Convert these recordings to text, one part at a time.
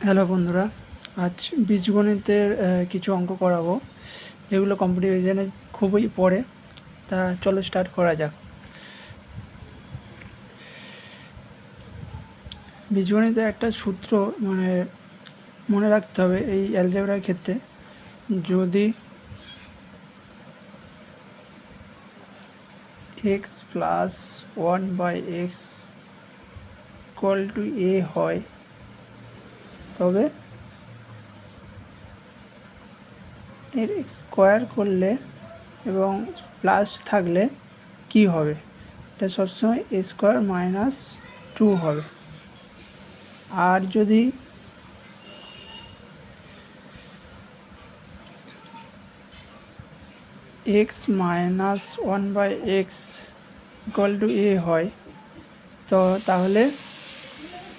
Hello বন্ধুরা, আজ বীজগণিতের কিছু অঙ্ক করাবো যেগুলো কম্পিটিটিভ এক্সামে খুবই পড়ে। তা চলো স্টার্ট করা যাক। বীজগণিতে একটা সূত্র মনে রাখতে হবে এই অ্যালজেব্রার ক্ষেত্রে। যদি x plus 1/x equal to a হয়, তবে এর স্কোয়ার করলে এবং প্লাস থাকলে কি হবে? এটা সবসময় a স্কোয়ার মাইনাস 2 হবে। আর যদি x minus 1/x equal to a হয়, তো তাহলে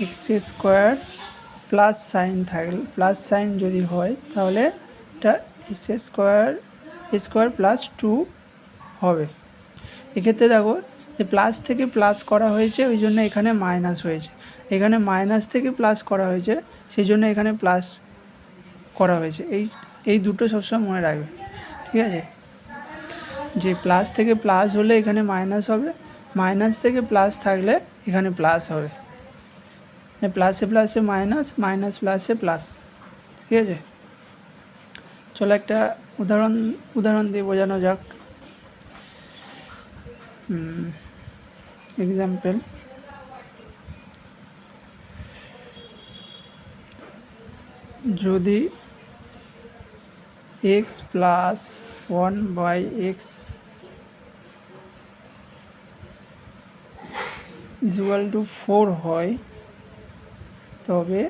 এক্স স্কোয়ার প্লাস সাইন যদি হয় তাহলে এটা স্কোয়ার প্লাস 2 হবে। এক্ষেত্রে দেখো যে প্লাস থেকে প্লাস করা হয়েছে, ওই জন্য এখানে মাইনাস হয়েছে। এখানে মাইনাস থেকে প্লাস করা হয়েছে, সেই জন্য এখানে প্লাস করা হয়েছে। এই দুটো সবসময় মনে রাখবে, ঠিক আছে? যে প্লাস থেকে প্লাস হলে এখানে মাইনাস হবে, মাইনাস থেকে প্লাস থাকলে এখানে প্লাস হবে। প্লাসে প্লাসে মাইনাস, মাইনাস প্লাসে প্লাস, ঠিক আছে? চলো একটা উদাহরণ দিয়ে বোঝানো যাক। এক্সাম্পল, যদি x plus 1/x equal to 4 হয়, তবে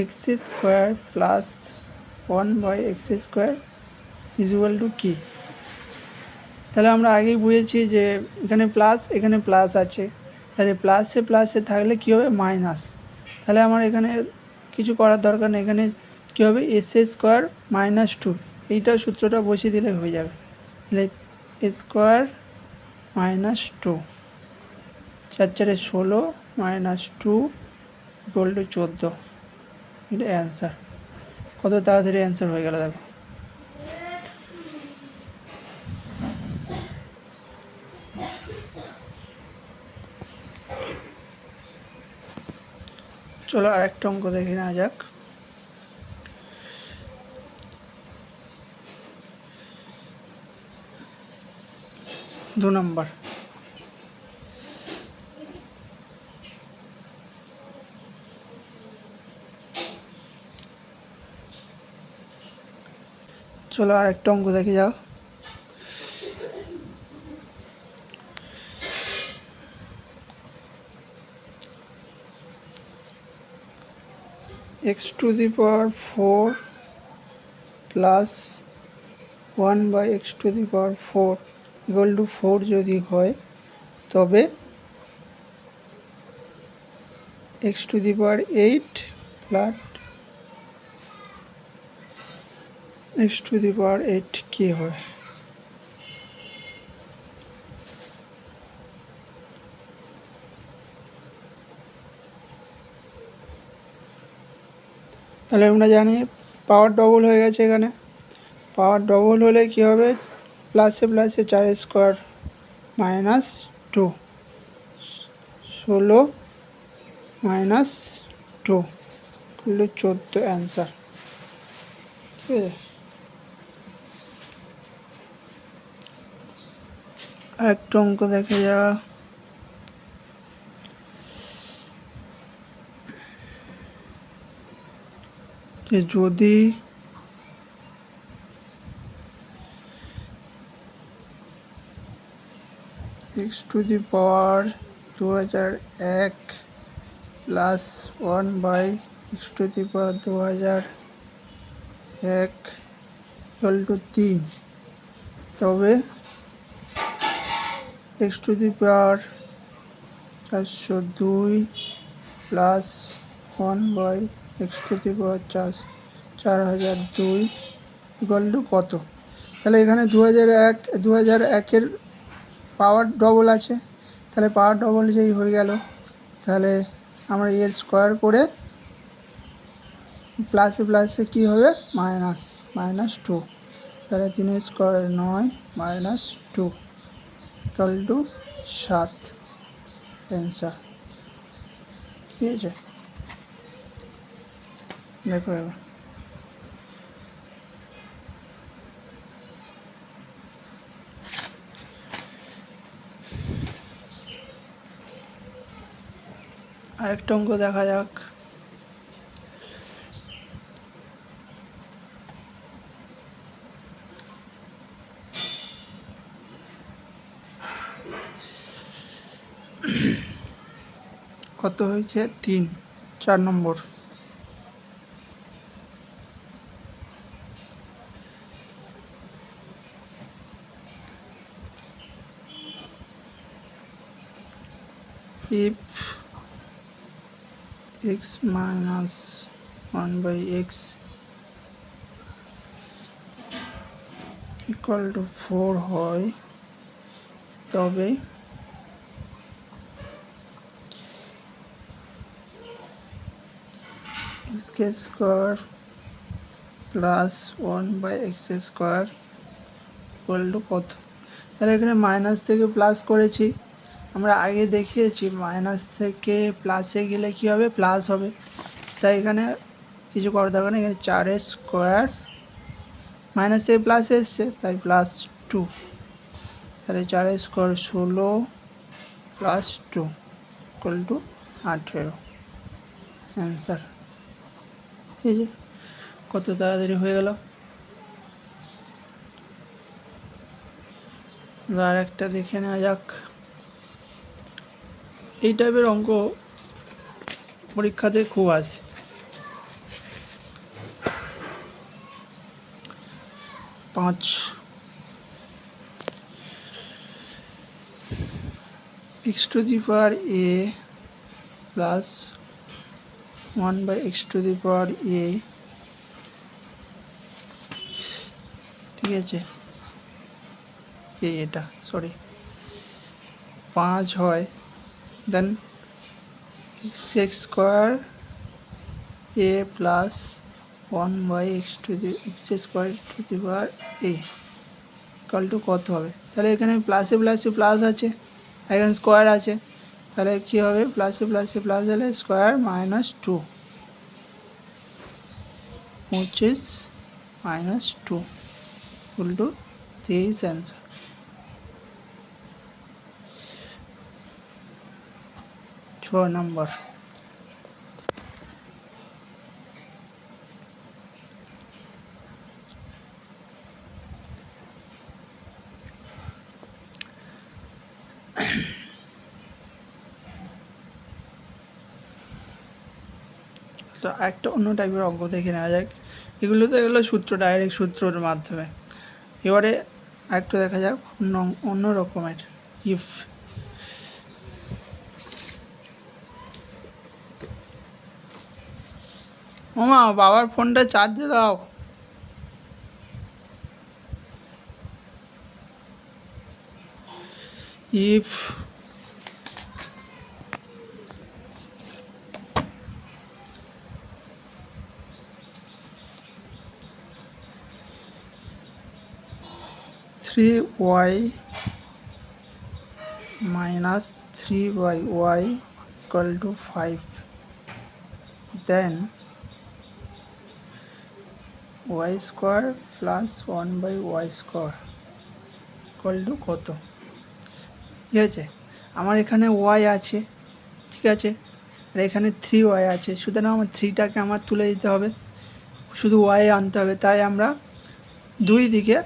x square plus 1/x square equal to কী? তাহলে আমরা আগেই বুঝেছি যে এখানে প্লাস আছে, তাহলে প্লাসে থাকলে কী হবে? মাইনাস। তাহলে আমার এখানে কিছু করার দরকার নেই, এখানে কী হবে? এস স্কোয়ার মাইনাস 2, এইটা সূত্রটা বসিয়ে দিলে হয়ে যাবে। তাহলে square minus 2, 4 4 16 minus 2 equal to 14। এটা অ্যান্সার। কত তাড়াতাড়ি অ্যান্সার হয়ে গেল দেখো। চলো আরেকটা অঙ্ক দেখে নেওয়া যাক। দু নম্বর, চলো আরেকটা অঙ্ক দেখে যাও। x to the power 4 plus 1/x to the power 4 equal to 4 যদি হয়, তবে x to the power 8 plus x to the power 8 কী হয়? তাহলে আমরা জানি পাওয়ার ডবল হয়ে গেছে। এখানে পাওয়ার ডবল হলে কী হবে? প্লাসে প্লাসে 4 স্কোয়ার মাইনাস 2, 16 মাইনাস 2 করলে 14 অ্যান্সার, ঠিক আছে? একটা অঙ্ক দেখে যা। যে যদি x to the power 2001 plus 1/x to the power 2001 equal to 3, তবে x to the power 402 plus 1/x to the power 4002 equal to কত? তাহলে এখানে 2001-এর পাওয়ার ডবল আছে, তাহলে পাওয়ার ডবল যেই হয়ে গেল, তাহলে আমরা এর স্কোয়ার করে প্লাসে প্লাসে কী হবে মাইনাস, -2, তাহলে 3 স্কোয়ার 9 -2 ইকুয়াল টু 7 অ্যান্সার। ঠিক আছে, দেখো এবার আরেকটা অঙ্ক দেখা যাক। কত হয়েছে 3, 4 নম্বর। if x minus 1 by x equal to 4 হয় তবে x square plus 1 by X square equal to কত। তাহলে এখানে মাইনাস থেকে প্লাস করেছি, আমরা আগে দেখিয়েছি মাইনাস থেকে প্লাসে গেলে কী হবে প্লাস হবে, তাই এখানে কিছু করার দরকার নেই। এখানে 4 স্কোয়ার মাইনাস থেকে প্লাসে এসছে তাই +2, তাহলে 4 স্কোয়ার 16 +2 ইকুয়াল টু 18 অ্যান্সার। এই যে কত তাড়াতাড়ি হয়ে গেল। আর একটা দেখে নেওয়া যাক। এই টাইপের অঙ্ক পরীক্ষাতে খুব আছে। পাঁচ x to the power a plus 1 by x to the power a, ঠিক আছে, এটা সরি 5 হয়, then x square a plus 1 by X square to the power a equal to কত হবে। তাহলে এখানে প্লাসে প্লাসে প্লাস আছে, এখানে স্কোয়ার আছে, তাহলে কী হবে প্লাসে প্লাসে প্লাস হলে স্কোয়ার -2, 25 -2 ইকুয়াল টু 23 অ্যান্সার। ছ নম্বর। তো একটা অন্য টাইপের অঙ্ক দেখে নেওয়া যাক। এগুলো সূত্র, ডাইরেক্ট সূত্রের মাধ্যমে। এবারে আরেকটু দেখা যাক অন্য রকমের। ইফ ওমা বাবার ফোনটা চার্জে দাও। If y minus 3y equal to 5, then y square plus 1 by y square equal to কত। ঠিক আছে, আমার এখানে y আছে, ঠিক আছে, আর এখানে 3y আছে, সুতরাং আমার 3টাকে আমার তুলে দিতে হবে, শুধু y আনতে হবে। তাই আমরা দুই দিকে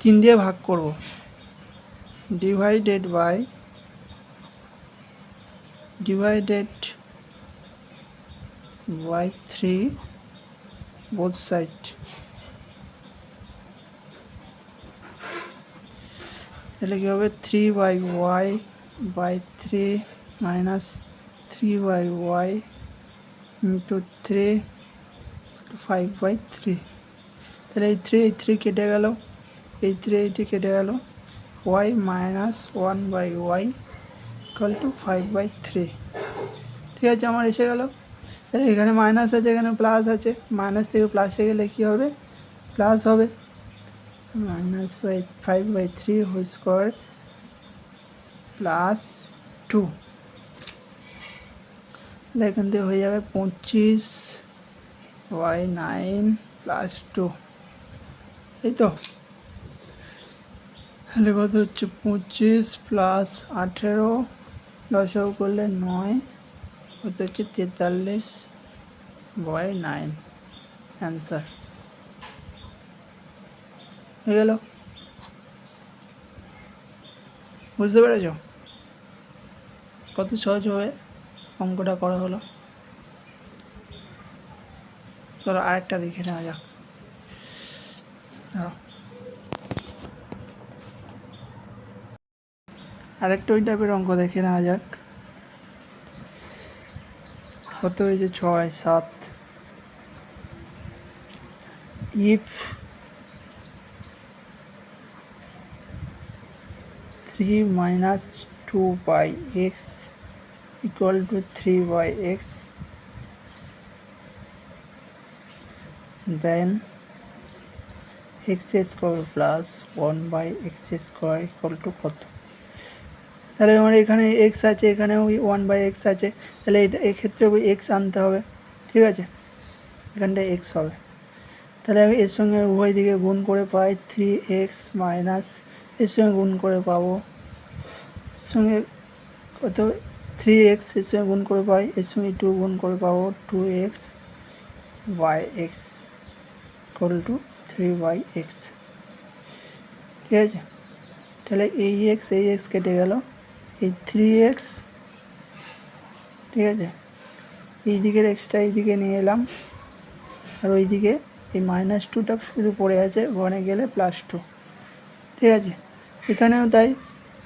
3 দিয়ে ভাগ করব, divided by divided by 3 both side. তাহলে কী হবে 3y by 3 minus 3y into 3 5/3। তাহলে এই 3 কেটে গেল, এই 3 কেটে গেল, y minus 1 by y equal to 5/3। ঠিক আছে, আমার এসে গেল। তাহলে এখানে মাইনাস আছে, এখানে প্লাস আছে, মাইনাস থেকে প্লাসে গেলে কী হবে? প্লাস হবে। -5/3 হোল স্কোয়ার +2, তাহলে এখান থেকে হয়ে যাবে 25/9 +2, এই তো। তাহলে কত হচ্ছে? 25 + 18, লসাগু করলে 9, কত হচ্ছে? 43/9, অ্যান্সার হয়ে গেল। বুঝতে পেরেছ কত সহজভাবে অঙ্কটা করা হলো? চলো আরেকটা দেখে নেওয়া যাক। আরেকটা ওই টাইপের অঙ্ক দেখে নেওয়া যাক। কত হয়েছে? 6, 7। If 3 - 2/x = 3/x, then x² + 1/x² = কত? তাহলে আমার এখানে এক্স আছে, এখানেও 1/x আছে, তাহলে এটা এক্ষেত্রে ওই এক্স আনতে হবে, ঠিক আছে? এখানটা এক্স হবে। তাহলে আমি এর সঙ্গে উভয় দিকে গুণ করে পাই 3x মাইনাস, এর সঙ্গে গুণ করে পাবো, এর সঙ্গে কত? 3x, এর সঙ্গে গুণ করে পাই, এর সঙ্গে 2 গুণ করে পাবো 2x/x = 3/x, ঠিক আছে? তাহলে এই এক্স কেটে গেল, এই 3x, ঠিক আছে? এই দিকের এক্সটা এই দিকে নিয়ে এলাম, আর ওই দিকে এই -2টা শুধু পড়ে আছে, ওখানে গেলে +2, ঠিক আছে? এখানেও তাই,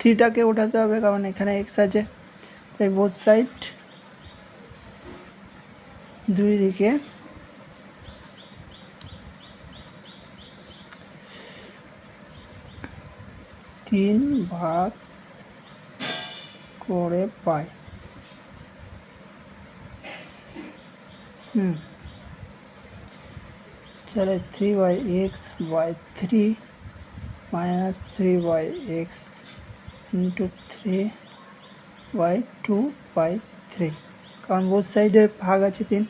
3টাকে ওঠাতে হবে কারণ এখানে এক্স আছে, তাই বোথ সাইড দুই দিকে 3 ভাগ করে পাই। चले 3/x/3 -3/x × 3/2/3, কারণ বোথ সাইডে ভাগ আছে 3,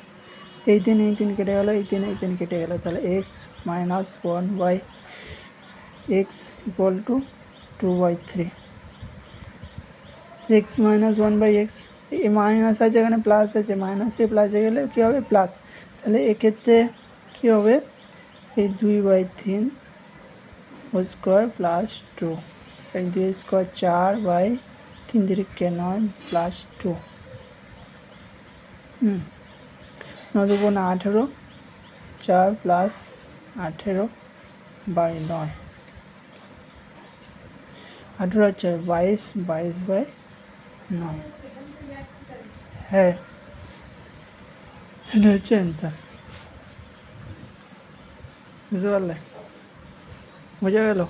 এই 3 এই 3 কেটে গেল, এই 3 এই 3 কেটে গেল, তাহলে x - 1/x = 2/3। x - 1/x, এই মাইনাস আছে, এখানে প্লাস আছে, মাইনাস থেকে প্লাসে গেলে কী হবে? প্লাস। তাহলে এক্ষেত্রে কী হবে? এই 2/3 হোল স্কোয়ার +2, এই 2 স্কোয়ার 4/3 × 9 +2, 9 × 18, 4 + 18/9, 18 আর 4 22, 22/9, হ্যাঁ এটা হচ্ছে অ্যান্সার। বুঝতে পারলে? বোঝা গেল?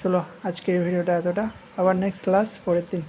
চলো আজকের ভিডিওটা এতটা, আবার নেক্সট ক্লাস পরের দিন।